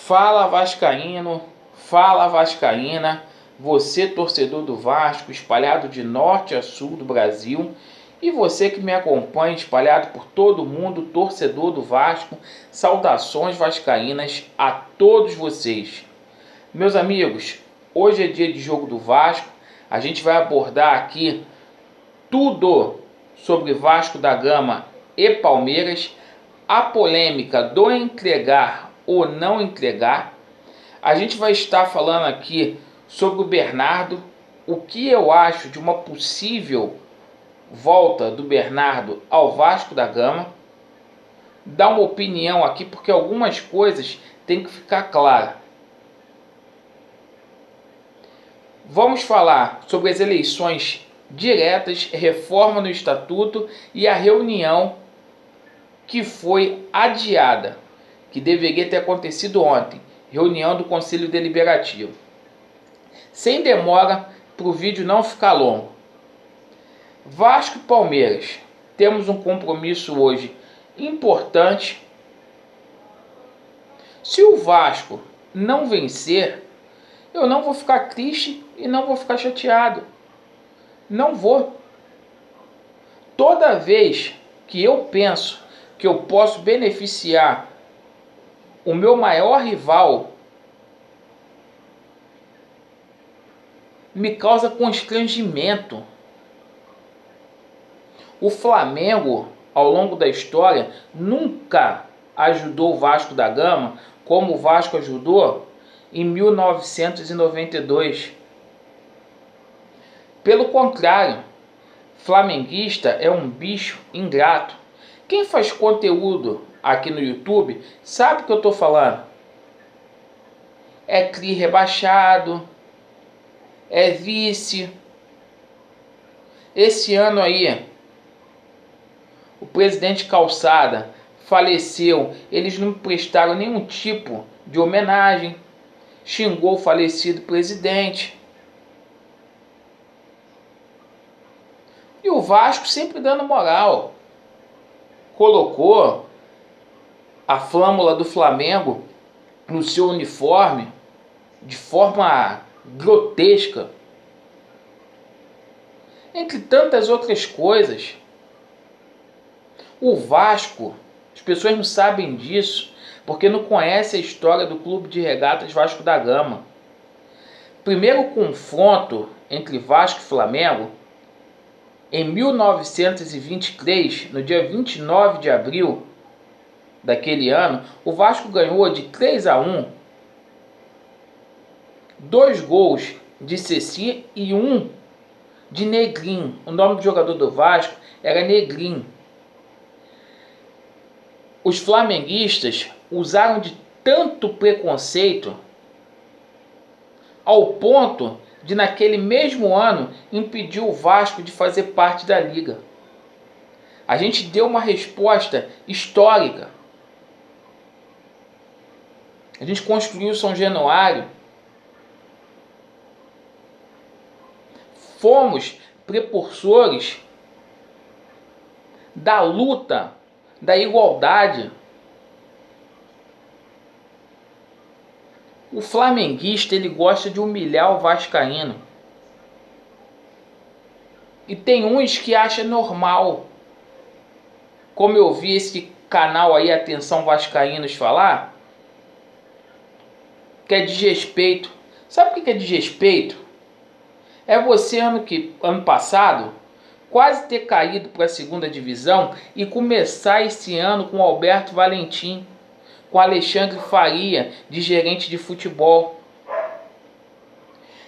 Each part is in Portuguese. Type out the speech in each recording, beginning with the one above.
Fala vascaíno, fala vascaína, você torcedor do Vasco, espalhado de norte a sul do Brasil, e você que me acompanha, espalhado por todo mundo, torcedor do Vasco, saudações vascaínas a todos vocês. Meus amigos, hoje é dia de jogo do Vasco, a gente vai abordar aqui tudo sobre Vasco da Gama e Palmeiras, a polêmica do entregar ou não entregar. A gente vai estar falando aqui sobre o Bernardo, o que eu acho de uma possível volta do Bernardo ao Vasco da Gama. Dar uma opinião aqui, porque algumas coisas tem que ficar claras. Vamos falar sobre as eleições diretas, reforma no estatuto e a reunião que foi adiada, que deveria ter acontecido ontem, reunião do Conselho Deliberativo. Sem demora, para o vídeo não ficar longo. Vasco e Palmeiras, temos um compromisso hoje importante. Se o Vasco não vencer, eu não vou ficar triste e não vou ficar chateado. Não vou. Toda vez que eu penso que eu posso beneficiar o meu maior rival, me causa constrangimento. O Flamengo, ao longo da história, nunca ajudou o Vasco da Gama como o Vasco ajudou em 1992. Pelo contrário, flamenguista é um bicho ingrato. Quem faz conteúdo aqui no YouTube sabe o que eu estou falando. É CRI rebaixado, é vice. Esse ano aí, o presidente Calçada faleceu. Eles não prestaram nenhum tipo de homenagem. Xingou o falecido presidente. E o Vasco sempre dando moral. Colocou a flâmula do Flamengo no seu uniforme de forma grotesca. Entre tantas outras coisas. O Vasco, as pessoas não sabem disso, porque não conhecem a história do Clube de Regatas Vasco da Gama. Primeiro confronto entre Vasco e Flamengo, em 1923, no dia 29 de abril daquele ano, o Vasco ganhou de 3-1, 2 gols de Ceci e 1 de Negrinho. O nome do jogador do Vasco era Negrinho. Os flamenguistas usaram de tanto preconceito ao ponto de, naquele mesmo ano, impedir o Vasco de fazer parte da liga. A gente deu uma resposta histórica. A gente construiu São Januário. Fomos precursores da luta, da igualdade. O flamenguista, ele gosta de humilhar o vascaíno. E tem uns que acham normal. Como eu vi esse canal aí, Atenção Vascaínos, falar, que é desrespeito. Sabe o que é desrespeito? É você, ano passado, quase ter caído para a segunda divisão e começar esse ano com Alberto Valentim, com Alexandre Faria, de gerente de futebol.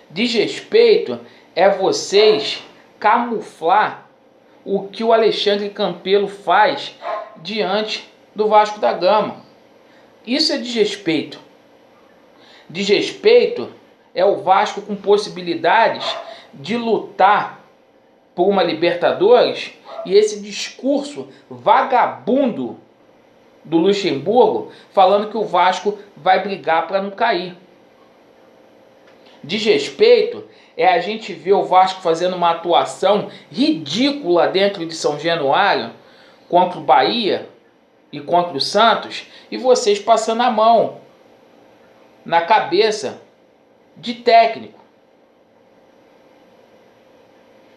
Desrespeito é vocês camuflar o que o Alexandre Campelo faz diante do Vasco da Gama. Isso é desrespeito. Desrespeito é o Vasco com possibilidades de lutar por uma Libertadores e esse discurso vagabundo do Luxemburgo falando que o Vasco vai brigar para não cair. Desrespeito é a gente ver o Vasco fazendo uma atuação ridícula dentro de São Januário contra o Bahia e contra o Santos e vocês passando a mão. na cabeça de técnico,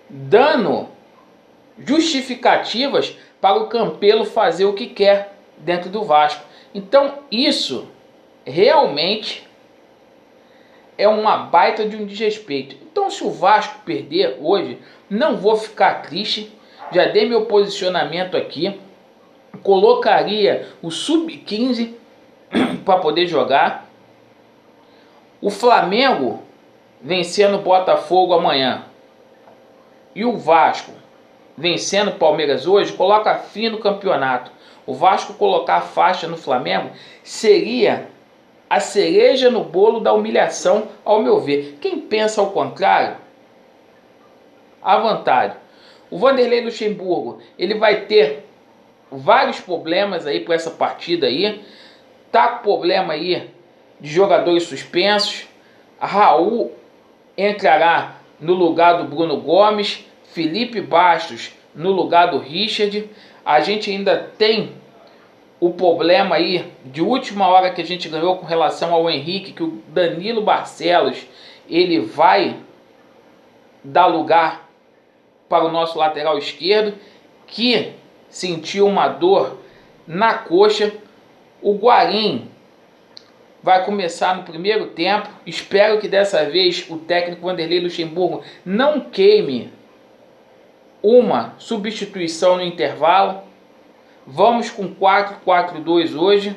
dando justificativas para o Campelo fazer o que quer dentro do Vasco. Então isso realmente é uma baita de um desrespeito. Então se o Vasco perder hoje, não vou ficar triste, já dei meu posicionamento aqui, colocaria o Sub-15 para poder jogar, o Flamengo vencendo o Botafogo amanhã e o Vasco vencendo o Palmeiras hoje, coloca fim no campeonato. O Vasco colocar a faixa no Flamengo seria a cereja no bolo da humilhação, ao meu ver. Quem pensa ao contrário, à vontade. O Vanderlei Luxemburgo, ele vai ter vários problemas aí por essa partida aí. Tá com problema aí de jogadores suspensos. Raul entrará no lugar do Bruno Gomes, Felipe Bastos no lugar do Richard. A gente ainda tem o problema aí de última hora que a gente ganhou com relação ao Henrique, que o Danilo Barcelos ele vai dar lugar para o nosso lateral esquerdo, que sentiu uma dor na coxa. O Guarim vai começar no primeiro tempo. Espero que dessa vez o técnico Vanderlei Luxemburgo não queime uma substituição no intervalo. Vamos com 4-4-2 hoje.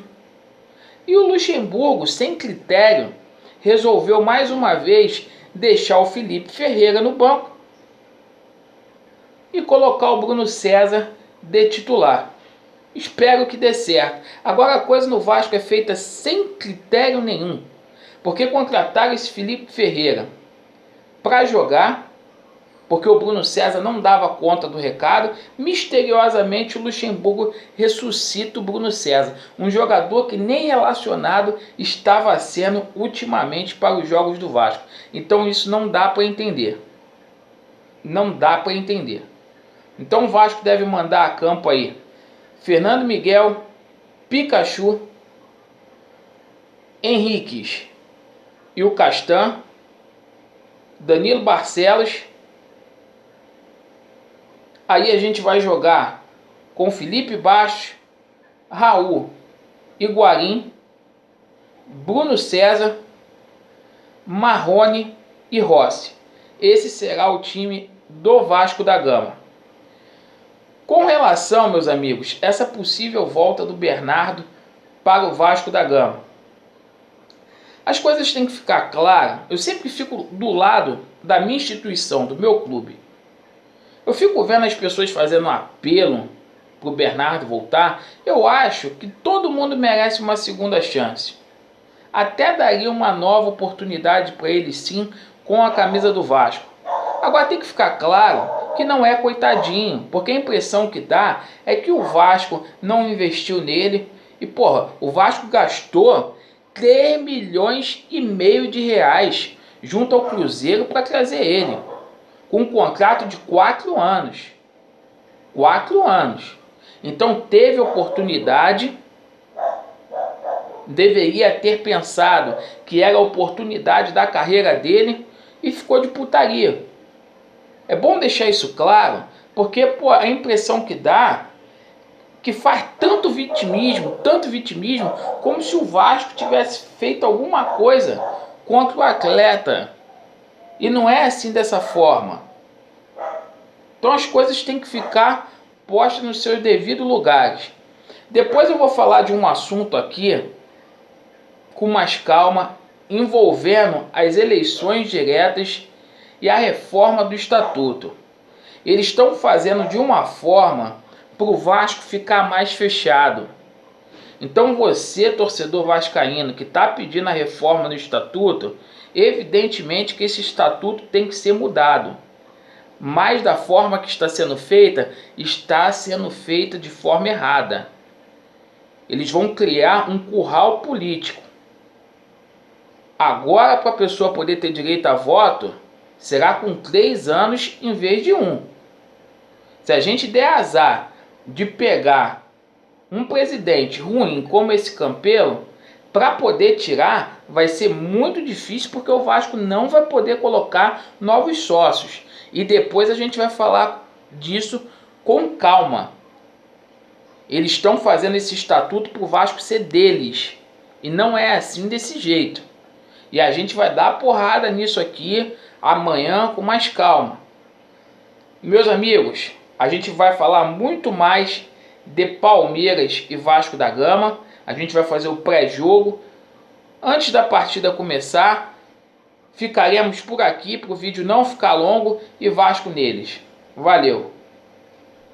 E o Luxemburgo, sem critério, resolveu mais uma vez deixar o Felipe Ferreira no banco e colocar o Bruno César de titular. Espero que dê certo. Agora a coisa no Vasco é feita sem critério nenhum, porque contrataram esse Felipe Ferreira para jogar, porque o Bruno César não dava conta do recado. Misteriosamente o Luxemburgo ressuscita o Bruno César, um jogador que nem relacionado estava sendo ultimamente para os jogos do Vasco. Então isso não dá para entender. Não dá para entender. Então o Vasco deve mandar a campo aí Fernando Miguel, Pikachu, Henriques e o Castan, Danilo Barcelos. Aí a gente vai jogar com Felipe Bastos, Raul e Guarim, Bruno César, Marrone e Rossi. Esse será o time do Vasco da Gama. Com relação, meus amigos, essa possível volta do Bernardo para o Vasco da Gama, as coisas têm que ficar claras. Eu sempre fico do lado da minha instituição, do meu clube. Eu fico vendo as pessoas fazendo um apelo para o Bernardo voltar. Eu acho que todo mundo merece uma segunda chance. Até daria uma nova oportunidade para ele sim, com a camisa do Vasco. Agora tem que ficar claro que não é coitadinho, porque a impressão que dá é que o Vasco não investiu nele. E porra, o Vasco gastou 3 milhões e meio de reais junto ao Cruzeiro para trazer ele, com um contrato de 4 anos. 4 anos. Então teve oportunidade, deveria ter pensado que era a oportunidade da carreira dele e ficou de putaria. É bom deixar isso claro, porque pô, a impressão que dá que faz tanto vitimismo, como se o Vasco tivesse feito alguma coisa contra o atleta. E não é assim dessa forma. Então as coisas têm que ficar postas nos seus devidos lugares. Depois eu vou falar de um assunto aqui com mais calma, envolvendo as eleições diretas e a reforma do estatuto. Eles estão fazendo de uma forma para o Vasco ficar mais fechado. Então você, torcedor vascaíno, que está pedindo a reforma do estatuto, evidentemente que esse estatuto tem que ser mudado. Mas da forma que está sendo feita de forma errada. Eles vão criar um curral político. Agora, para a pessoa poder ter direito a voto, será com 3 anos em vez de 1. Se a gente der azar de pegar um presidente ruim como esse Campelo, para poder tirar vai ser muito difícil, porque o Vasco não vai poder colocar novos sócios. E depois a gente vai falar disso com calma. Eles estão fazendo esse estatuto para o Vasco ser deles. E não é assim desse jeito. E a gente vai dar porrada nisso aqui amanhã com mais calma. Meus amigos, a gente vai falar muito mais de Palmeiras e Vasco da Gama. A gente vai fazer o pré-jogo. Antes da partida começar, ficaremos por aqui para o vídeo não ficar longo e Vasco neles. Valeu!